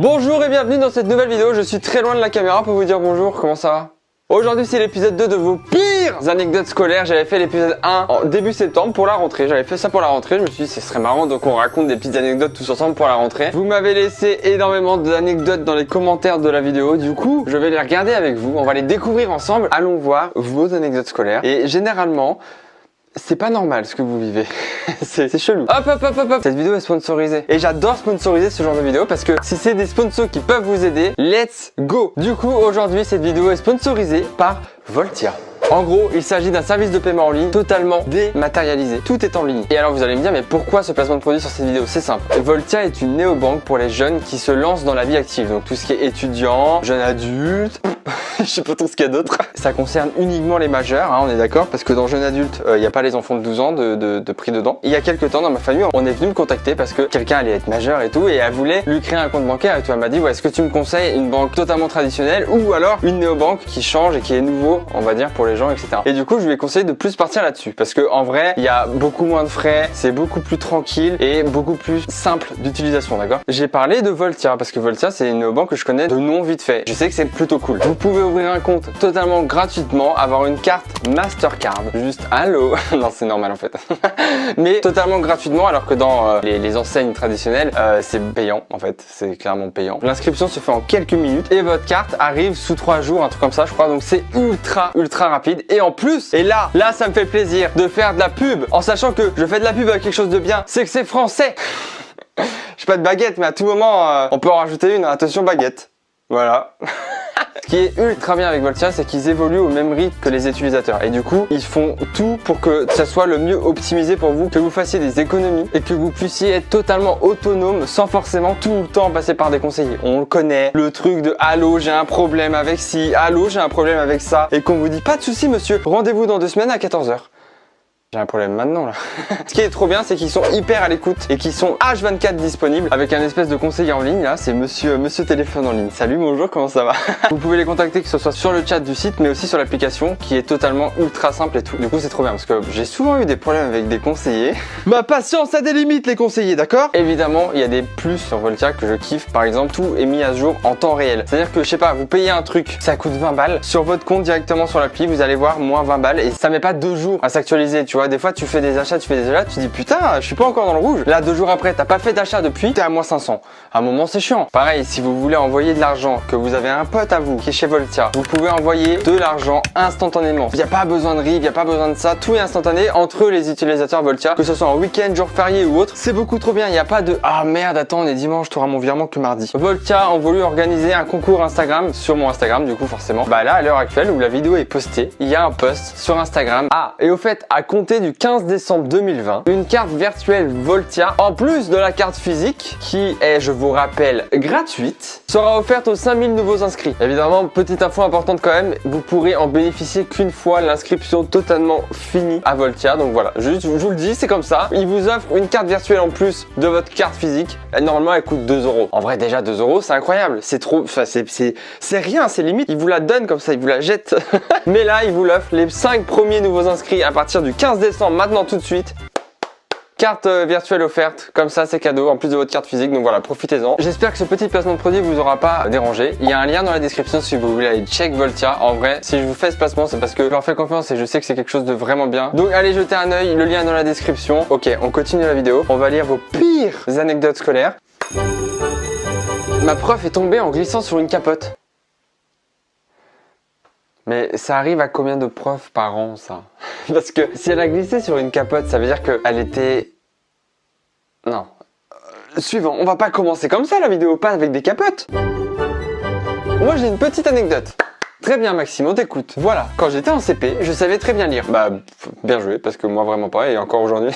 Bonjour et bienvenue dans cette nouvelle vidéo, je suis très loin de la caméra pour vous dire bonjour, comment ça va? Aujourd'hui c'est l'épisode 2 de vos pires anecdotes scolaires. J'avais fait l'épisode 1 en début septembre pour la rentrée, j'avais fait ça pour la rentrée, je me suis dit ce serait marrant donc on raconte des petites anecdotes tous ensemble pour la rentrée. Vous m'avez laissé énormément d'anecdotes dans les commentaires de la vidéo, du coup je vais les regarder avec vous, on va les découvrir ensemble. Allons voir vos anecdotes scolaires et généralement c'est pas normal ce que vous vivez. c'est chelou. Hop. Cette vidéo est sponsorisée. Et j'adore sponsoriser ce genre de vidéo parce que si c'est des sponsors qui peuvent vous aider, let's go. Du coup, aujourd'hui, cette vidéo est sponsorisée par Voltia. En gros, il s'agit d'un service de paiement en ligne totalement dématérialisé. Tout est en ligne. Et alors vous allez me dire, mais pourquoi ce placement de produit sur cette vidéo? C'est simple. Voltia est une néobanque pour les jeunes qui se lancent dans la vie active. Donc tout ce qui est étudiant, jeune adulte, je sais pas trop ce qu'il y a d'autre. Ça concerne uniquement les majeurs, hein, on est d'accord, parce que dans jeune adulte, il n'y a pas les enfants de 12 ans de prix dedans. Il y a quelques temps dans ma famille, on est venu me contacter parce que quelqu'un allait être majeur et tout, et elle voulait lui créer un compte bancaire et tout. Elle m'a dit, ouais, est-ce que tu me conseilles une banque totalement traditionnelle ou alors une néobanque qui change et qui est nouveau, on va dire, pour les gens, etc. Et du coup, je lui ai conseillé de plus partir là-dessus parce que en vrai, il y a beaucoup moins de frais, c'est beaucoup plus tranquille et beaucoup plus simple d'utilisation, d'accord? J'ai parlé de Voltia parce que Voltia, c'est une banque que je connais de nom vite fait. Je sais que c'est plutôt cool. Vous pouvez ouvrir un compte totalement gratuitement, avoir une carte Mastercard. Juste allô. Non, c'est normal en fait. Mais totalement gratuitement, alors que dans les enseignes traditionnelles, c'est payant en fait. C'est clairement payant. L'inscription se fait en quelques minutes et votre carte arrive sous 3 jours, un truc comme ça, je crois. Donc c'est ultra rapide. Et en plus, et là ça me fait plaisir de faire de la pub en sachant que je fais de la pub avec quelque chose de bien, c'est que c'est français. J'ai pas de baguette, mais à tout moment, on peut en rajouter une. Attention baguette. Voilà. Ce qui est ultra bien avec Voltia, c'est qu'ils évoluent au même rythme que les utilisateurs. Et du coup, ils font tout pour que ça soit le mieux optimisé pour vous, que vous fassiez des économies et que vous puissiez être totalement autonome sans forcément tout le temps passer par des conseillers. On le connaît, le truc de « Allô, j'ai un problème avec ci, allô, j'ai un problème avec ça » et qu'on vous dit « Pas de souci monsieur, rendez-vous dans 2 semaines à 14h ». J'ai un problème maintenant là. Ce qui est trop bien, c'est qu'ils sont hyper à l'écoute et qu'ils sont H24 disponibles avec un espèce de conseiller en ligne là, c'est monsieur téléphone en ligne. Salut, bonjour, comment ça va? Vous pouvez les contacter que ce soit sur le chat du site mais aussi sur l'application qui est totalement ultra simple et tout. Du coup c'est trop bien parce que j'ai souvent eu des problèmes avec des conseillers. Ma patience a des limites les conseillers, d'accord? Évidemment, il y a des plus sur Voltia que je kiffe. Par exemple, tout est mis à jour en temps réel. C'est-à-dire que je sais pas, vous payez un truc, ça coûte 20 balles. Sur votre compte directement sur l'appli, vous allez voir moins 20 balles et ça met pas 2 jours à s'actualiser, tu vois. Des fois tu fais des achats, tu dis putain, je suis pas encore dans le rouge. Là 2 jours après, t'as pas fait d'achat depuis, t'es à moins 500. À un moment c'est chiant. Pareil, si vous voulez envoyer de l'argent, que vous avez un pote à vous qui est chez Voltia, vous pouvez envoyer de l'argent instantanément. Il n'y a pas besoin de RIB, il n'y a pas besoin de ça, tout est instantané entre les utilisateurs Voltia, que ce soit en week-end, jour férié ou autre. C'est beaucoup trop bien, il n'y a pas de ah merde, attends, on est dimanche, tu auras mon virement que mardi. Voltia ont voulu organiser un concours Instagram sur mon Instagram, du coup forcément. Bah là, à l'heure actuelle où la vidéo est postée, il y a un post sur Instagram. Ah, et au fait, à compter du 15 décembre 2020, une carte virtuelle Voltia, en plus de la carte physique, qui est, je vous rappelle, gratuite, sera offerte aux 5000 nouveaux inscrits. Évidemment, petite info importante quand même, vous pourrez en bénéficier qu'une fois l'inscription totalement finie à Voltia. Donc voilà, juste, je vous le dis, c'est comme ça. Ils vous offrent une carte virtuelle en plus de votre carte physique. Normalement, elle coûte 2 €. En vrai, déjà 2 €, c'est incroyable. C'est trop, enfin, c'est rien, c'est limite. Ils vous la donnent comme ça, ils vous la jettent. Mais là, ils vous l'offrent les 5 premiers nouveaux inscrits à partir du 15 décembre, maintenant tout de suite. Carte virtuelle offerte, comme ça c'est cadeau en plus de votre carte physique, donc voilà, profitez-en. J'espère que ce petit placement de produit vous aura pas dérangé. Il y a un lien dans la description si vous voulez aller check Voltia. En vrai, si je vous fais ce placement, c'est parce que je leur fais confiance et je sais que c'est quelque chose de vraiment bien. Donc allez jeter un œil, le lien est dans la description. Ok, on continue la vidéo. On va lire vos pires anecdotes scolaires. Ma prof est tombée en glissant sur une capote. Mais ça arrive à combien de profs par an ça? Parce que si elle a glissé sur une capote, ça veut dire qu'elle était... Non. Suivant, on va pas commencer comme ça la vidéo, pas avec des capotes. Moi j'ai une petite anecdote. Très bien Maxime, on t'écoute. Voilà, quand j'étais en CP, je savais très bien lire. Bah, bien joué, parce que moi vraiment pas, et encore aujourd'hui.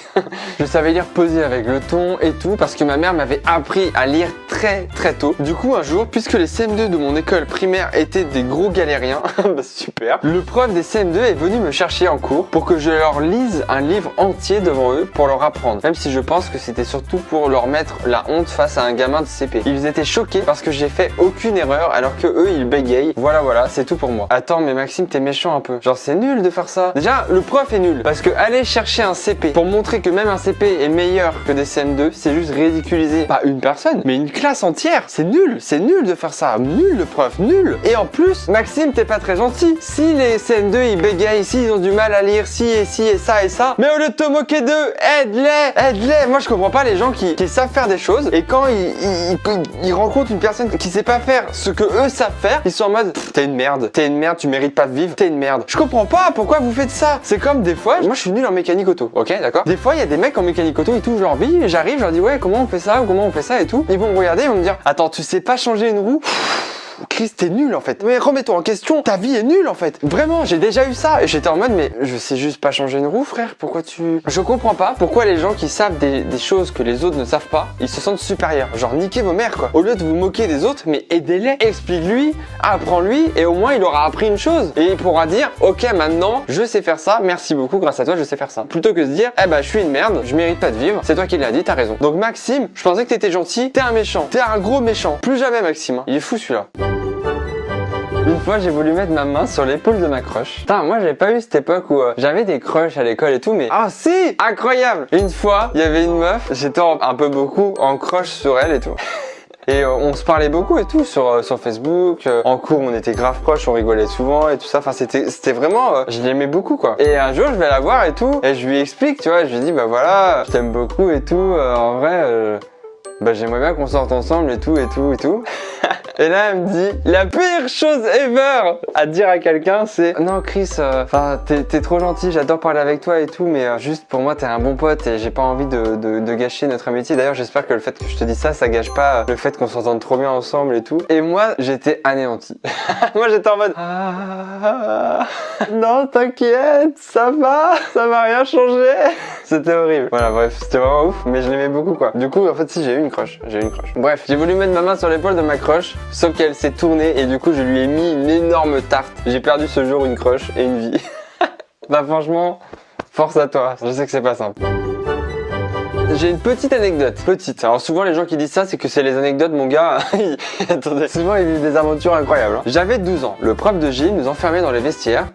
Je savais lire poser avec le ton et tout, parce que ma mère m'avait appris à lire très tôt. Du coup, un jour, puisque les CM2 de mon école primaire étaient des gros galériens, bah super, le prof des CM2 est venu me chercher en cours pour que je leur lise un livre entier devant eux pour leur apprendre. Même si je pense que c'était surtout pour leur mettre la honte face à un gamin de CP. Ils étaient choqués parce que j'ai fait aucune erreur alors que eux, ils bégayent. Voilà, c'est tout tout pour moi. Attends, mais Maxime, t'es méchant un peu. Genre, c'est nul de faire ça. Déjà, le prof est nul. Parce que aller chercher un CP pour montrer que même un CP est meilleur que des CM2, c'est juste ridiculiser pas une personne, mais une classe entière. C'est nul de faire ça. Nul le prof, nul. Et en plus, Maxime, t'es pas très gentil. Si les CM2 ils bégayent, si ils ont du mal à lire, si et ça, mais au lieu de te moquer d'eux, aide-les. Moi, je comprends pas les gens qui savent faire des choses et quand ils rencontrent une personne qui sait pas faire ce que eux savent faire, ils sont en mode t'es une merde, tu mérites pas de vivre, t'es une merde. Je comprends pas pourquoi vous faites ça. C'est comme des fois, moi je suis nul en mécanique auto, ok, d'accord. Des fois il y a des mecs en mécanique auto, ils touchent leur vie, et j'arrive, je leur dis ouais comment on fait ça ou comment on fait ça et tout. Ils vont me regarder, ils vont me dire attends tu sais pas changer une roue. Chris, t'es nul en fait. Mais remets-toi en question, ta vie est nulle en fait. Vraiment, j'ai déjà eu ça. Et j'étais en mode, mais je sais juste pas changer une roue, frère. Pourquoi tu... Je comprends pas pourquoi les gens qui savent des choses que les autres ne savent pas, ils se sentent supérieurs. Genre, niquez vos mères quoi. Au lieu de vous moquer des autres, mais aidez-les. Explique-lui, apprends-lui, et au moins il aura appris une chose. Et il pourra dire, ok, maintenant, je sais faire ça, merci beaucoup, grâce à toi, je sais faire ça. Plutôt que de se dire, eh bah, je suis une merde, je mérite pas de vivre, c'est toi qui l'as dit, t'as raison. Donc, Maxime, je pensais que t'étais gentil, t'es un méchant. T'es un gros méchant. Plus jamais, Maxime. Hein. Il est fou celui-là. Une fois, j'ai voulu mettre ma main sur l'épaule de ma crush. Putain, moi, j'ai pas eu cette époque où j'avais des crushs à l'école et tout, mais... Ah si! Incroyable! Une fois, il y avait une meuf, j'étais un peu beaucoup en crush sur elle et tout. Et on se parlait beaucoup et tout sur Facebook. En cours, on était grave proches, on rigolait souvent et tout ça. Enfin, c'était vraiment... je l'aimais beaucoup, quoi. Et un jour, je vais la voir et tout. Et je lui explique, tu vois. Je lui dis, bah voilà, je t'aime beaucoup et tout. En vrai... bah j'aimerais bien qu'on sorte ensemble et tout. Et là elle me dit la pire chose ever à dire à quelqu'un c'est non Chris, enfin t'es trop gentil, j'adore parler avec toi et tout, mais juste pour moi t'es un bon pote et j'ai pas envie de gâcher notre amitié. D'ailleurs j'espère que le fait que je te dis ça gâche pas le fait qu'on s'entende trop bien ensemble et tout. Et moi j'étais anéanti. Moi j'étais en mode non t'inquiète, ça va rien changé. C'était horrible. Voilà bref, c'était vraiment ouf, mais je l'aimais beaucoup quoi. Du coup en fait si j'ai eu une crush. Bref, j'ai voulu mettre ma main sur l'épaule de ma crush, sauf qu'elle s'est tournée et du coup je lui ai mis une énorme tarte. J'ai perdu ce jour une crush et une vie. Bah franchement, force à toi, je sais que c'est pas simple. J'ai une petite anecdote, Alors souvent les gens qui disent ça, c'est que c'est les anecdotes, mon gars. Attendez, souvent ils vivent des aventures incroyables. Hein. J'avais 12 ans, le prof de gym nous enfermait dans les vestiaires.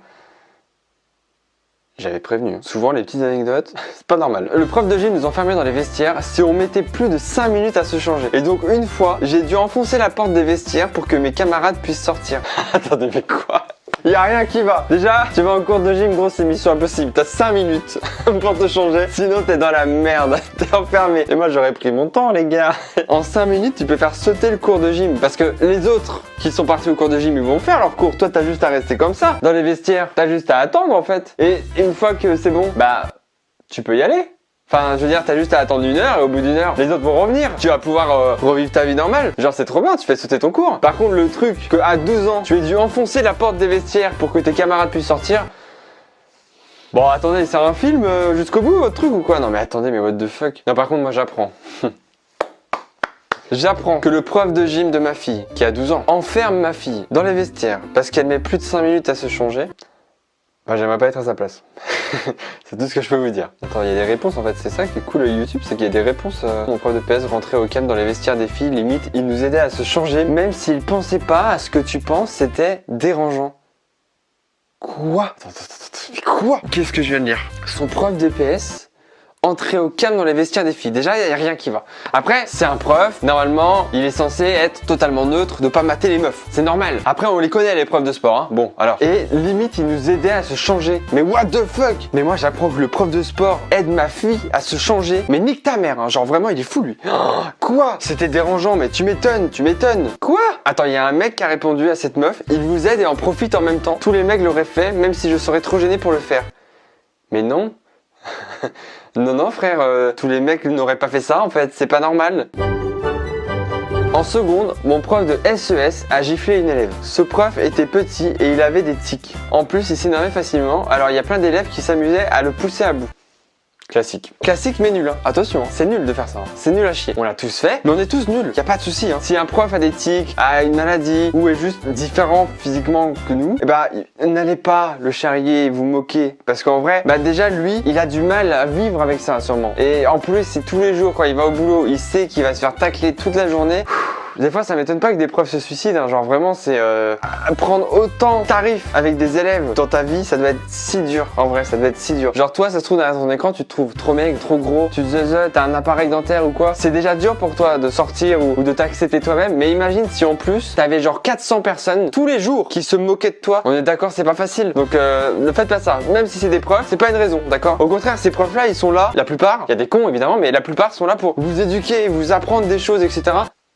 J'avais prévenu. Souvent, les petites anecdotes, c'est pas normal. Le prof de gym nous enfermait dans les vestiaires si on mettait plus de 5 minutes à se changer. Et donc, une fois, j'ai dû enfoncer la porte des vestiaires pour que mes camarades puissent sortir. Attendez, mais quoi? Y'a rien qui va. Déjà, tu vas en cours de gym, gros, c'est mission impossible. T'as 5 minutes pour te changer. Sinon, t'es dans la merde. T'es enfermé. Et moi, j'aurais pris mon temps, les gars. En 5 minutes, tu peux faire sauter le cours de gym. Parce que les autres qui sont partis au cours de gym, ils vont faire leur cours. Toi, t'as juste à rester comme ça. Dans les vestiaires, t'as juste à attendre, en fait. Et une fois que c'est bon, bah, tu peux y aller. Enfin, je veux dire, t'as juste à attendre 1 heure et au bout d'1 heure, les autres vont revenir. Tu vas pouvoir revivre ta vie normale. Genre, c'est trop bien, tu fais sauter ton cours. Par contre, le truc que à 12 ans, tu aies dû enfoncer la porte des vestiaires pour que tes camarades puissent sortir. Bon, attendez, c'est un film jusqu'au bout, votre truc ou quoi? Non, mais attendez, mais what the fuck? Non, par contre, moi, j'apprends. J'apprends que le prof de gym de ma fille, qui a 12 ans, enferme ma fille dans les vestiaires parce qu'elle met plus de 5 minutes à se changer. Bah, j'aimerais pas être à sa place. C'est tout ce que je peux vous dire. Attends, il y a des réponses en fait, c'est ça qui est cool YouTube, c'est qu'il y a des réponses. Mon prof de PS rentrait au calme dans les vestiaires des filles, limite, il nous aidait à se changer, même s'il pensait pas à ce que tu penses, c'était dérangeant. Quoi? Attends, quoi? Qu'est-ce que je viens de lire? Son prof de PS entrer au calme dans les vestiaires des filles. Déjà, il n'y a rien qui va. Après, c'est un prof. Normalement, il est censé être totalement neutre, de pas mater les meufs. C'est normal. Après, on les connaît, les profs de sport. Hein. Bon, alors. Et limite, il nous aidait à se changer. Mais what the fuck? Mais moi, j'apprends que le prof de sport aide ma fille à se changer. Mais nique ta mère. Hein. Genre, vraiment, il est fou, lui. Oh, quoi? C'était dérangeant, mais tu m'étonnes. Quoi? Attends, il y a un mec qui a répondu à cette meuf. Il vous aide et en profite en même temps. Tous les mecs l'auraient fait, même si je serais trop gêné pour le faire. Mais non. Non frère, tous les mecs n'auraient pas fait ça en fait, c'est pas normal. En seconde, mon prof de SES a giflé une élève. Ce prof était petit et il avait des tics. En plus, il s'énervait facilement, alors il y a plein d'élèves qui s'amusaient à le pousser à bout. Classique. Classique mais nul. Hein. Attention, c'est nul de faire ça. Hein. C'est nul à chier. On l'a tous fait, mais on est tous nuls. Y a pas de souci. Hein. Si un prof a des tics, a une maladie ou est juste différent physiquement que nous, eh bah n'allez pas le charrier et vous moquer. Parce qu'en vrai, bah déjà lui, il a du mal à vivre avec ça sûrement. Et en plus, si tous les jours quand il va au boulot, il sait qu'il va se faire tacler toute la journée. Des fois ça m'étonne pas que des profs se suicident, hein. Genre vraiment c'est prendre autant de tarifs avec des élèves dans ta vie, ça doit être si dur. En vrai ça doit être si dur. Genre toi ça se trouve derrière ton écran tu te trouves trop maigre, trop gros, tu te zeuze, t'as un appareil dentaire ou quoi. C'est déjà dur pour toi de sortir ou de t'accepter toi-même, mais imagine si en plus t'avais genre 400 personnes tous les jours qui se moquaient de toi. On est d'accord, c'est pas facile. Donc ne faites pas ça. Même si c'est des profs, c'est pas une raison, d'accord? Au contraire, ces profs-là, ils sont là. La plupart, il y a des cons évidemment, mais la plupart sont là pour vous éduquer, vous apprendre des choses, etc.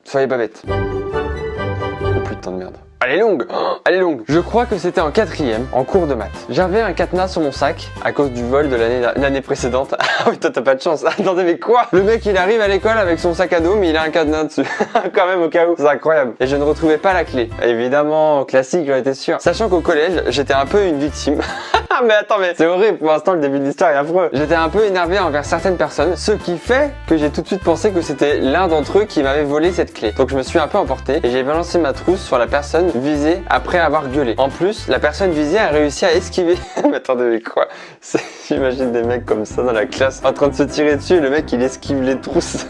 Soyez pas bêtes. Oh putain de merde. Elle est longue, elle est longue. Je crois que c'était en 4e, en cours de maths. J'avais un cadenas sur mon sac à cause du vol de l'année précédente. Ah oui, toi t'as pas de chance. Attendez, mais quoi? Le mec il arrive à l'école avec son sac à dos, mais il a un cadenas dessus. Quand même au cas où. C'est incroyable. Et je ne retrouvais pas la clé. Évidemment, classique, j'en étais sûr. Sachant qu'au collège, j'étais un peu une victime. Mais attends, mais c'est horrible. Pour l'instant, le début de l'histoire est affreux. J'étais un peu énervé envers certaines personnes, ce qui fait que j'ai tout de suite pensé que c'était l'un d'entre eux qui m'avait volé cette clé. Donc je me suis un peu emporté et j'ai balancé ma trousse sur la personne visée après avoir gueulé. En plus, la personne visée a réussi à esquiver. Mais attendez, mais quoi? J'imagine des mecs comme ça dans la classe en train de se tirer dessus et le mec il esquive les trousses.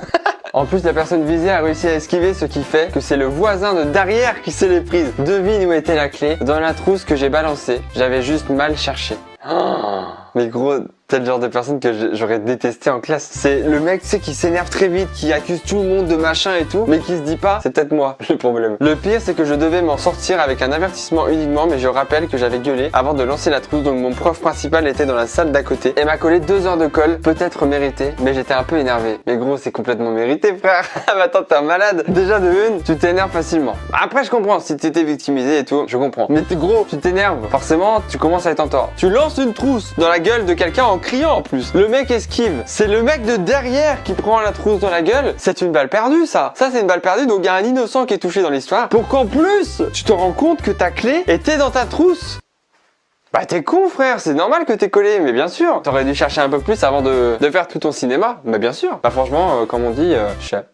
En plus, la personne visée a réussi à esquiver, ce qui fait que c'est le voisin de derrière qui s'est les prises. Devine où était la clé? Dans la trousse que j'ai balancée. J'avais juste mal cherché. Oh, mais gros, t'es le genre de personne que j'aurais détesté en classe. C'est le mec, tu sais, qui s'énerve très vite, qui accuse tout le monde de machin et tout, mais qui se dit pas, c'est peut-être moi le problème. Le pire, c'est que je devais m'en sortir avec un avertissement uniquement, mais je rappelle que j'avais gueulé avant de lancer la trousse, donc mon prof principal était dans la salle d'à côté et m'a collé 2 heures de colle, peut-être mérité, mais j'étais un peu énervé. Mais gros, c'est complètement mérité, frère. Mais attends, t'es un malade. Déjà de une, tu t'énerves facilement. Après, je comprends, si t'étais victimisé et tout, je comprends. Mais t'es gros, tu t'énerves, forcément, tu commences à être en tort. Tu lances une trousse dans la gueule de quelqu'un en criant en plus. Le mec esquive. C'est le mec de derrière qui prend la trousse dans la gueule. C'est une balle perdue, ça. Ça, c'est une balle perdue, donc il y a un innocent qui est touché dans l'histoire. Pour qu'en plus, tu te rends compte que ta clé était dans ta trousse. Bah t'es con frère, c'est normal que t'es collé, mais bien sûr. T'aurais dû chercher un peu plus avant de faire tout ton cinéma. Bah bien sûr. Bah franchement, comme on dit, chat.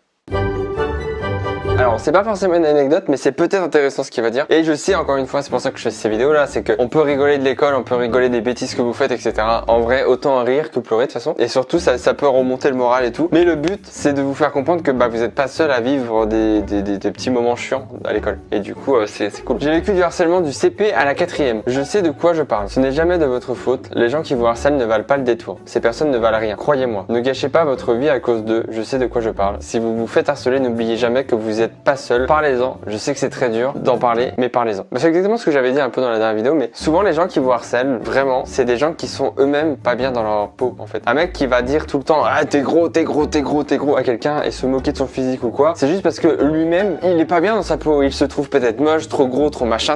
Alors c'est pas forcément une anecdote, mais c'est peut-être intéressant ce qu'il va dire. Et je sais, encore une fois, c'est pour ça que je fais ces vidéos là, c'est qu'on peut rigoler de l'école, on peut rigoler des bêtises que vous faites, etc. En vrai, autant rire que pleurer de toute façon. Et surtout, ça peut remonter le moral et tout. Mais le but, c'est de vous faire comprendre que bah vous êtes pas seul à vivre des petits moments chiants à l'école. Et du coup, c'est cool. J'ai vécu du harcèlement du CP à la 4e. Je sais de quoi je parle. Ce n'est jamais de votre faute. Les gens qui vous harcèlent ne valent pas le détour. Ces personnes ne valent rien. Croyez-moi. Ne gâchez pas votre vie à cause d'eux. Je sais de quoi je parle. Si vous vous faites harceler, n'oubliez jamais que vous êtes pas seul. Parlez-en. Je sais que c'est très dur d'en parler, mais parlez-en. C'est exactement ce que j'avais dit un peu dans la dernière vidéo, mais souvent les gens qui vous harcèlent, vraiment, c'est des gens qui sont eux-mêmes pas bien dans leur peau, en fait. Un mec qui va dire tout le temps, ah, t'es gros, t'es gros, t'es gros, t'es gros à quelqu'un et se moquer de son physique ou quoi, c'est juste parce que lui-même, il est pas bien dans sa peau. Il se trouve peut-être moche, trop gros, trop machin.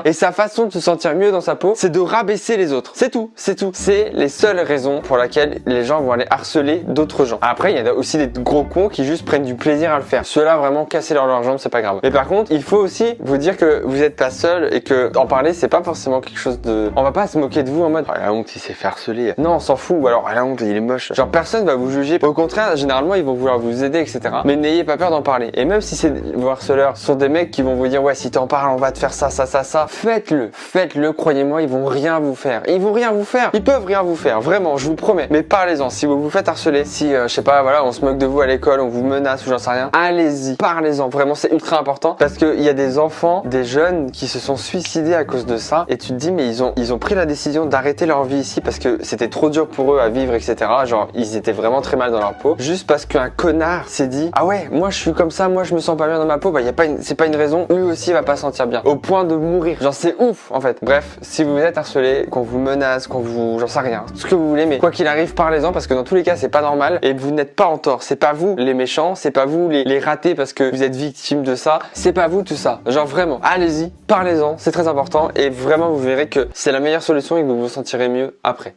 Et sa façon de se sentir mieux dans sa peau, c'est de rabaisser les autres. C'est tout, c'est tout. C'est les seules raisons pour lesquelles les gens vont aller harceler d'autres gens. Après, il y a aussi des gros cons qui juste prennent du plaisir à le faire. Ceux-là, vraiment, casser leur jambe, c'est pas grave. Mais par contre, il faut aussi vous dire que vous êtes pas seul et que en parler, c'est pas forcément quelque chose de... On va pas se moquer de vous en mode, oh, la honte, il s'est fait harceler. Non, on s'en fout. Ou alors, la honte, il est moche. Genre, personne va vous juger. Au contraire, généralement, ils vont vouloir vous aider, etc. Mais n'ayez pas peur d'en parler. Et même si vos harceleurs sont des mecs qui vont vous dire, ouais, si t'en parles, on va te faire ça, ça, ça, ça. Faites-le, croyez-moi, ils vont rien vous faire. Ils vont rien vous faire. Ils peuvent rien vous faire, vraiment, je vous promets. Mais parlez-en. Si vous vous faites harceler, si, je sais pas, voilà, on se moque de vous à l'école, on vous menace ou j'en sais rien, allez-y, parlez-en. Vraiment, c'est ultra important parce qu'il y a des enfants, des jeunes qui se sont suicidés à cause de ça. Et tu te dis, mais ils ont pris la décision d'arrêter leur vie ici parce que c'était trop dur pour eux à vivre, etc. Genre, ils étaient vraiment très mal dans leur peau. Juste parce qu'un connard s'est dit, ah ouais, moi je suis comme ça, moi je me sens pas bien dans ma peau, bah c'est pas une raison, lui aussi il va pas se sentir bien. Au point de mourir. Genre, c'est ouf en fait. Bref, si vous êtes harcelé, qu'on vous menace, qu'on vous... j'en sais rien, ce que vous voulez, mais quoi qu'il arrive, parlez-en parce que dans tous les cas, c'est pas normal et vous n'êtes pas en tort. C'est pas vous les méchants, c'est pas vous les ratés parce que vous êtes victime de ça. C'est pas vous tout ça. Genre vraiment, allez-y, parlez-en, c'est très important et vraiment vous verrez que c'est la meilleure solution et que vous vous sentirez mieux après.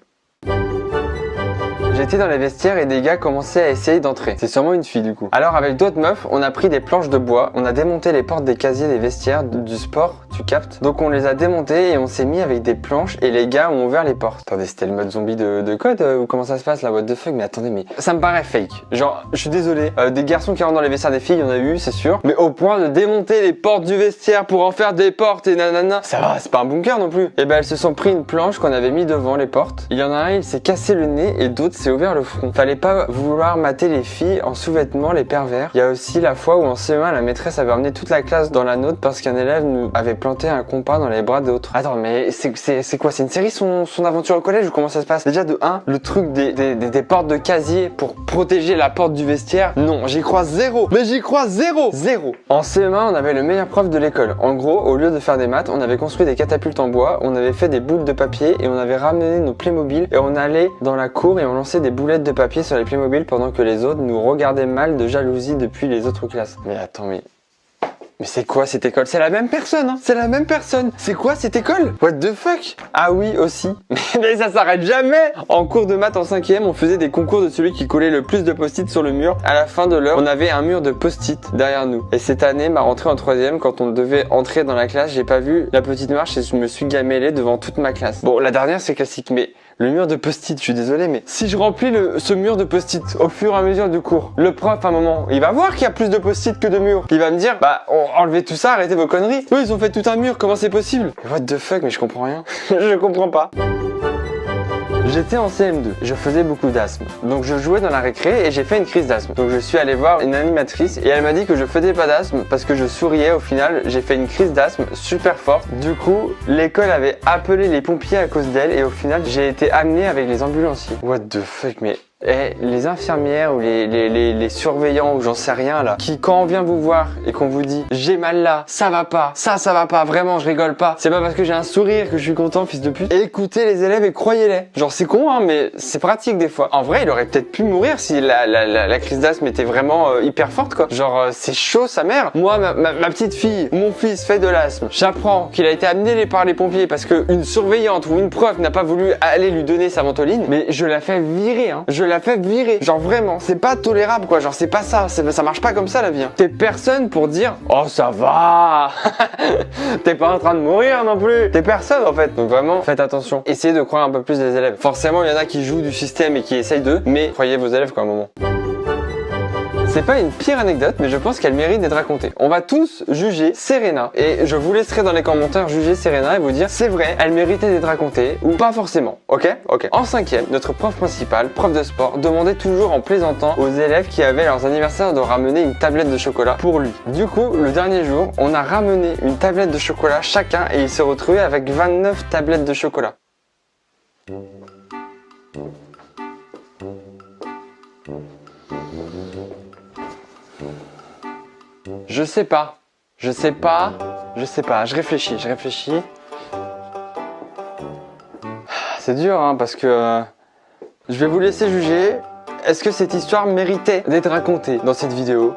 J'étais dans les vestiaires et des gars commençaient à essayer d'entrer. C'est sûrement une fille du coup. Alors avec d'autres meufs, on a pris des planches de bois, on a démonté les portes des casiers des vestiaires du sport tu captes. Donc on les a démontés et on s'est mis avec des planches et les gars ont ouvert les portes. Attendez, c'était le mode zombie de code ou comment ça se passe là, what the fuck? Mais attendez, mais ça me paraît fake. Genre, je suis désolé, des garçons qui rentrent dans les vestiaires des filles, il y en a eu, c'est sûr. Mais au point de démonter les portes du vestiaire pour en faire des portes et nanana, ça va, c'est pas un bunker non plus. Et ben elles se sont pris une planche qu'on avait mis devant les portes. Il y en a un, il s'est cassé le nez et d'autres s'est ouvert le front. Fallait pas vouloir mater les filles en sous-vêtements, les pervers. Il y a aussi la fois où en CE1, la maîtresse avait emmené toute la classe dans la nôtre parce qu'un élève nous avait planté un compas dans les bras d'autres. Attends, mais c'est quoi? C'est une série son aventure au collège ou comment ça se passe? Déjà de 1, le truc des portes de casier pour protéger la porte du vestiaire. Non, j'y crois zéro. Mais j'y crois zéro. Zéro. En CE1, on avait le meilleur prof de l'école. En gros, au lieu de faire des maths, on avait construit des catapultes en bois, on avait fait des boules de papier et on avait ramené nos Playmobil et on allait dans la cour et on lançait des boulettes de papier sur les Playmobil pendant que les autres nous regardaient mal de jalousie depuis les autres classes. Mais attends, mais c'est quoi cette école? C'est la même personne, hein? C'est la même personne. C'est quoi cette école? What the fuck? Ah oui, aussi. Mais ça s'arrête jamais. En cours de maths en 5e, on faisait des concours de celui qui collait le plus de post-it sur le mur. À la fin de l'heure, on avait un mur de post-it derrière nous. Et cette année, ma rentrée en 3e, quand on devait entrer dans la classe, j'ai pas vu la petite marche et je me suis gamellé devant toute ma classe. Bon, la dernière, c'est classique, mais le mur de post-it, je suis désolé, mais si je remplis ce mur de post-it au fur et à mesure du cours, le prof, à un moment, il va voir qu'il y a plus de post-it que de murs. Il va me dire, bah, enlevez tout ça, arrêtez vos conneries. Eux, ils ont fait tout un mur, comment c'est possible? What the fuck, mais je comprends rien. Je comprends pas. J'étais en CM2, je faisais beaucoup d'asthme. Donc je jouais dans la récré et j'ai fait une crise d'asthme. Donc je suis allé voir une animatrice et elle m'a dit que je faisais pas d'asthme parce que je souriais. Au final, j'ai fait une crise d'asthme super forte. Du coup, l'école avait appelé les pompiers à cause d'elle et au final, j'ai été amené avec les ambulanciers. What the fuck, mais... les infirmières ou les surveillants ou j'en sais rien là, qui quand on vient vous voir et qu'on vous dit j'ai mal là, ça va pas, ça va pas, vraiment je rigole pas, c'est pas parce que j'ai un sourire que je suis content, fils de pute. Écoutez les élèves et croyez-les. Genre c'est con hein, mais c'est pratique des fois. En vrai il aurait peut-être pu mourir si la crise d'asthme était vraiment hyper forte quoi. Genre c'est chaud sa mère. Moi ma petite fille, mon fils fait de l'asthme. J'apprends qu'il a été amené par les pompiers parce que une surveillante ou une prof n'a pas voulu aller lui donner sa ventoline, mais je la fais virer hein. Je la fait virer. Genre vraiment, c'est pas tolérable quoi. Genre c'est pas ça. Ça marche pas comme ça la vie. Hein. T'es personne pour dire oh ça va. T'es pas en train de mourir non plus. T'es personne en fait. Donc vraiment, faites attention. Essayez de croire un peu plus les élèves. Forcément, il y en a qui jouent du système et qui essayent d'eux, mais croyez vos élèves quoi à un moment. C'est pas une pire anecdote, mais je pense qu'elle mérite d'être racontée. On va tous juger Serena, et je vous laisserai dans les commentaires juger Serena et vous dire c'est vrai, elle méritait d'être racontée, ou pas forcément, ok? Ok. En 5e, notre prof principal, prof de sport, demandait toujours en plaisantant aux élèves qui avaient leurs anniversaires de ramener une tablette de chocolat pour lui. Du coup, le dernier jour, on a ramené une tablette de chocolat chacun et il s'est retrouvé avec 29 tablettes de chocolat. Je sais pas, je réfléchis. C'est dur hein, parce que je vais vous laisser juger. Est-ce que cette histoire méritait d'être racontée dans cette vidéo?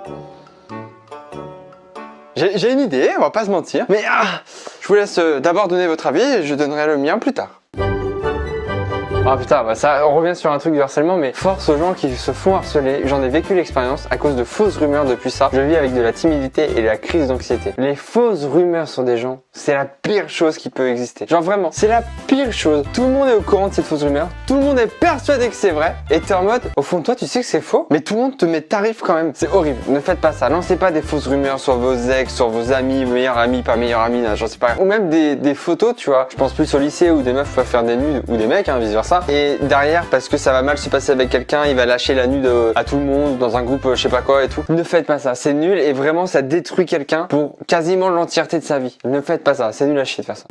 J'ai une idée, on va pas se mentir, mais je vous laisse d'abord donner votre avis et je donnerai le mien plus tard. Ah putain, bah ça, on revient sur un truc du harcèlement, mais force aux gens qui se font harceler. J'en ai vécu l'expérience à cause de fausses rumeurs depuis ça. Je vis avec de la timidité et de la crise d'anxiété. Les fausses rumeurs sur des gens, c'est la pire chose qui peut exister. Genre vraiment, c'est la pire chose. Tout le monde est au courant de cette fausse rumeur. Tout le monde est persuadé que c'est vrai. Et t'es en mode, au fond de toi, tu sais que c'est faux, mais tout le monde te met tarif quand même. C'est horrible. Ne faites pas ça. Lancez pas des fausses rumeurs sur vos ex, sur vos amis, meilleurs amis, pas meilleurs amis, j'en sais pas. Ou même des photos, tu vois. Je pense plus au lycée où des meufs peuvent faire des nudes ou des mecs, hein, vice versa. Et derrière, parce que ça va mal se passer avec quelqu'un, il va lâcher la nude à tout le monde dans un groupe je sais pas quoi et tout. Ne faites pas ça, c'est nul et vraiment ça détruit quelqu'un pour quasiment l'entièreté de sa vie. Ne faites pas ça, c'est nul à chier de faire ça.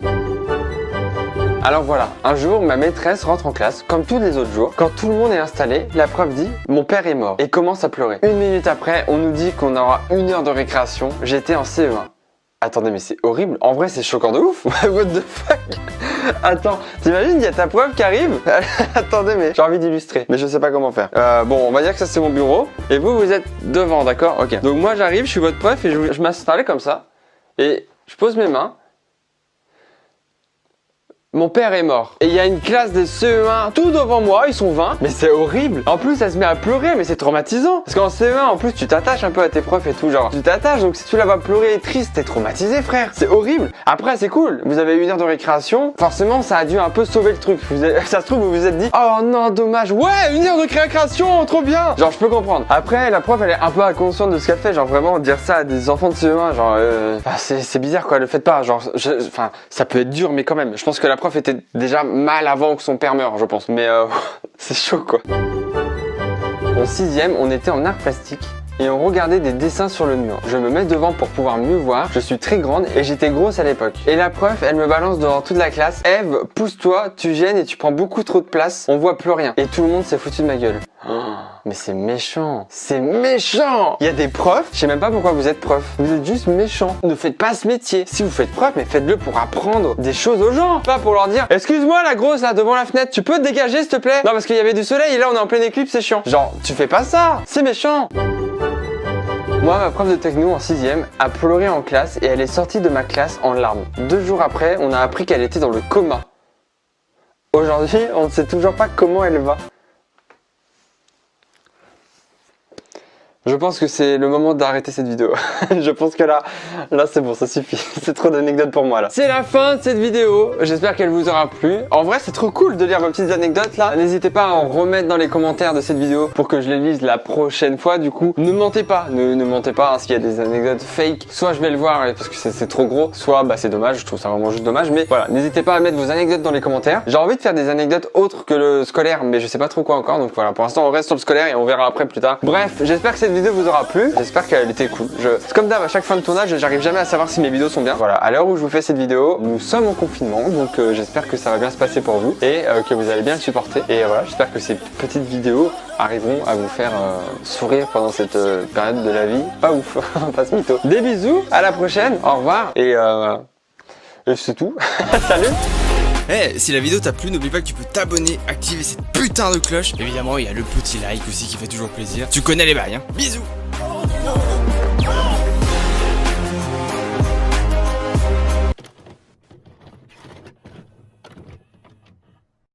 Alors voilà, un jour ma maîtresse rentre en classe, comme tous les autres jours. Quand tout le monde est installé, la prof dit « Mon père est mort » et commence à pleurer. Une minute après, on nous dit qu'on aura 1 heure de récréation. J'étais en CE1. Attendez, mais c'est horrible. En vrai, c'est choquant de ouf. What the fuck? Attends, t'imagines, il y a ta prof qui arrive. Attendez, mais j'ai envie d'illustrer, mais je sais pas comment faire. Bon, on va dire que ça c'est mon bureau. Et vous, vous êtes devant, d'accord? Ok. Donc moi, j'arrive, je suis votre prof et je m'installe comme ça. Et je pose mes mains. mon père est mort. Et il y a une classe des CE1 tout devant moi, ils sont 20, mais c'est horrible. En plus, elle se met à pleurer, mais c'est traumatisant. Parce qu'en CE1, en plus, tu t'attaches un peu à tes profs et tout, genre, tu t'attaches, donc si tu la vois pleurer triste, t'es traumatisé, frère. C'est horrible. Après, c'est cool, vous avez 1 heure de récréation, forcément, ça a dû un peu sauver le truc. Ça se trouve, vous vous êtes dit, oh non, dommage, ouais, 1 heure de récréation, trop bien. Genre, je peux comprendre. Après, la prof, elle est un peu inconsciente de ce qu'elle fait, genre, vraiment, dire ça à des enfants de CE1, genre, c'est bizarre, quoi, le faites pas, genre, enfin, ça peut être dur, mais quand même, je pense que la prof était déjà mal avant que son père meure, je pense. Mais c'est chaud, quoi. En 6ème, on était en art plastique et on regardait des dessins sur le mur. Je me mets devant pour pouvoir mieux voir. Je suis très grande et j'étais grosse à l'époque. Et la prof, elle me balance devant toute la classe. Eve, pousse-toi, tu gênes et tu prends beaucoup trop de place. On voit plus rien. Et tout le monde s'est foutu de ma gueule. Oh, mais c'est méchant. C'est méchant. Il y a des profs, je sais même pas pourquoi vous êtes prof. Vous êtes juste méchants. Ne faites pas ce métier. Si vous faites prof, mais faites-le pour apprendre des choses aux gens. Pas pour leur dire, excuse-moi la grosse là devant la fenêtre, tu peux te dégager s'il te plaît? Non, parce qu'il y avait du soleil et là on est en pleine éclipse, c'est chiant. Genre, tu fais pas ça. C'est méchant. Moi, ma prof de techno en 6ème a pleuré en classe et elle est sortie de ma classe en larmes. 2 jours après, on a appris qu'elle était dans le coma. Aujourd'hui, on ne sait toujours pas comment elle va. Je pense que c'est le moment d'arrêter cette vidéo. Je pense que là c'est bon, ça suffit. C'est trop d'anecdotes pour moi là. C'est la fin de cette vidéo. J'espère qu'elle vous aura plu. En vrai, c'est trop cool de lire vos petites anecdotes là. N'hésitez pas à en remettre dans les commentaires de cette vidéo pour que je les lise la prochaine fois. Du coup, ne mentez pas. Ne mentez pas hein, s'il y a des anecdotes fake. Soit je vais le voir parce que c'est trop gros. Soit bah c'est dommage. Je trouve ça vraiment juste dommage. Mais voilà, n'hésitez pas à mettre vos anecdotes dans les commentaires. J'ai envie de faire des anecdotes autres que le scolaire, mais je sais pas trop quoi encore. Donc voilà, pour l'instant on reste sur le scolaire et on verra après plus tard. Bref, j'espère que cette vidéo vous aura plu, j'espère qu'elle était cool. C'est comme d'hab, à chaque fin de tournage, j'arrive jamais à savoir si mes vidéos sont bien. Voilà, à l'heure où je vous fais cette vidéo, nous sommes en confinement, donc j'espère que ça va bien se passer pour vous et que vous allez bien le supporter. Et voilà, j'espère que ces petites vidéos arriveront à vous faire sourire pendant cette période de la vie. Pas ouf, pas ce mytho. Des bisous, à la prochaine, au revoir et c'est tout. Salut. Eh, si la vidéo t'a plu, n'oublie pas que tu peux t'abonner, activer cette putain de cloche. Évidemment, il y a le petit like aussi qui fait toujours plaisir. Tu connais les bails, hein. Bisous.